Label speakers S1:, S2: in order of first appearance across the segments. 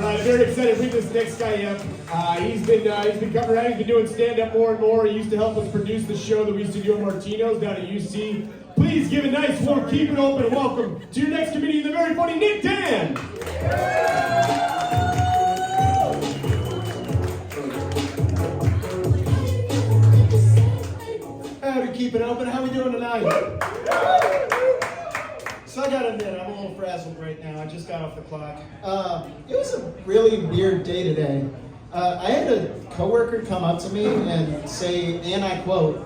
S1: right, very excited to bring this next guy up. He's been coming around. He's been doing stand-up more and more. He used to help us produce the show that we used to do at Martino's down at UC. Please give a nice warm, keep it open, and welcome to your next comedian, the very funny Nick Dan.
S2: Howdy, keep it open. How we doing tonight? So I gotta admit, I'm a little frazzled right now. I just got off the clock. It was a really weird day today. I had a coworker come up to me and say, and I quote,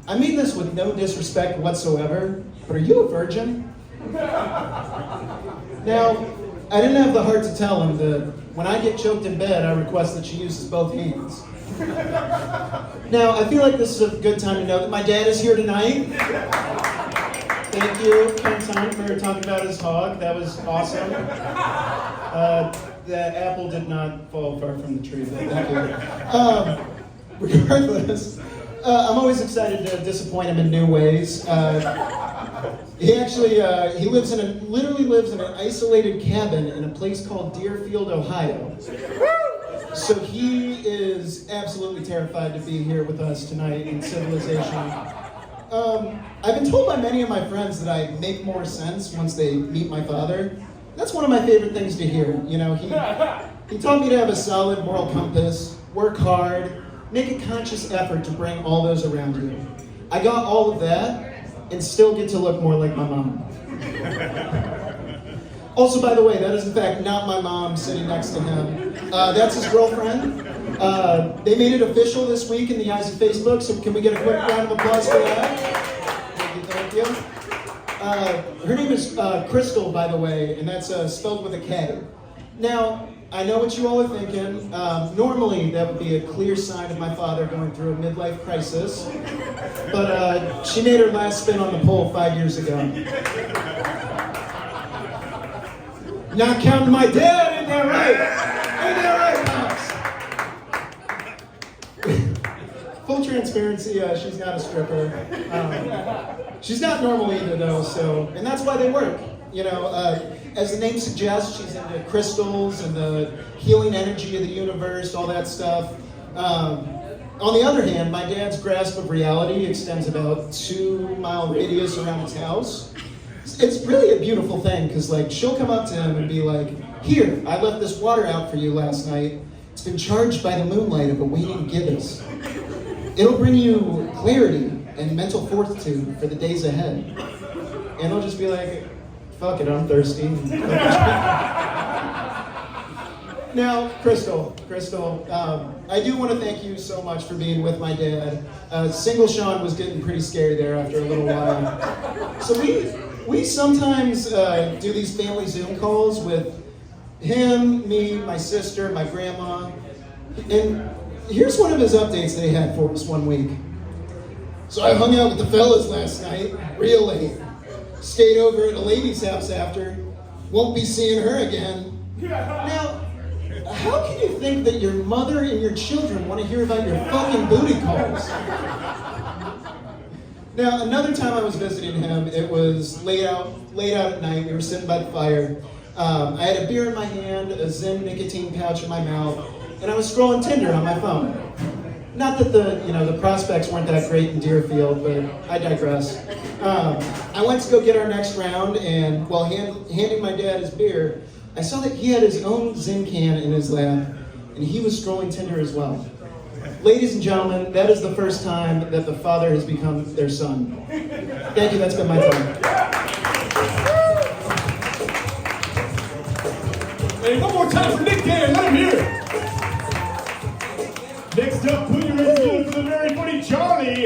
S2: "I mean this with no disrespect whatsoever, but are you a virgin?" Now, I didn't have the heart to tell him that when I get choked in bed, I request that she uses both hands. Now, I feel like this is a good time to know that my dad is here tonight. Thank you, Ken, for talking about his hog. That was awesome. The apple did not fall far from the tree, but thank you. Regardless, I'm always excited to disappoint him in new ways. He actually, literally lives in an isolated cabin in a place called Deerfield, Ohio. So he is absolutely terrified to be here with us tonight in civilization. I've been told by many of my friends that I make more sense once they meet my father. That's one of my favorite things to hear. You know, he taught me to have a solid moral compass, work hard, make a conscious effort to bring all those around you. I got all of that and still get to look more like my mom. Also, by the way, that is in fact not my mom sitting next to him. That's his girlfriend. They made it official this week in the eyes of Facebook, so can we get a quick round of applause for that? Thank you. Her name is Crystal, by the way, and that's spelled with a K. Now, I know what you all are thinking. Normally, that would be a clear sign of my father going through a midlife crisis, but she made her last spin on the pole 5 years ago. Not counting my dad, ain't that right? Ain't that right, Pops? Full transparency, she's not a stripper. She's not normal either, though, so, and that's why they work. You know, as the name suggests, she's into crystals and the healing energy of the universe, all that stuff. On the other hand, my dad's grasp of reality extends about 2-mile radius around his house. It's really a beautiful thing, because like she'll come up to him and be like, "Here, I left this water out for you last night. It's been charged by the moonlight of a waning gibbous. It'll bring you clarity and mental fortitude for the days ahead." And I'll just be like, "Fuck it, I'm thirsty." Now, Crystal, I do want to thank you so much for being with my dad. Single Sean was getting pretty scary there after a little while. So we sometimes do these family Zoom calls with him, me, my sister, my grandma. And here's one of his updates that he had for us one week. "So I hung out with the fellas last night, real late. Stayed over at a lady's house after. Won't be seeing her again." Now, how can you think that your mother and your children want to hear about your fucking booty calls? Now, another time I was visiting him, it was late out at night. We were sitting by the fire. I had a beer in my hand, a Zyn nicotine pouch in my mouth, and I was scrolling Tinder on my phone. Not that the prospects weren't that great in Deerfield, but I digress. I went to go get our next round, and while handing my dad his beer, I saw that he had his own Zyn can in his lap, and he was scrolling Tinder as well. Ladies and gentlemen, that is the first time that the father has become their son. Thank you, that's been my time.
S1: Hey, one more time for Nick Dan, let him hear it. Next up, put your hands together for the very funny Charlie.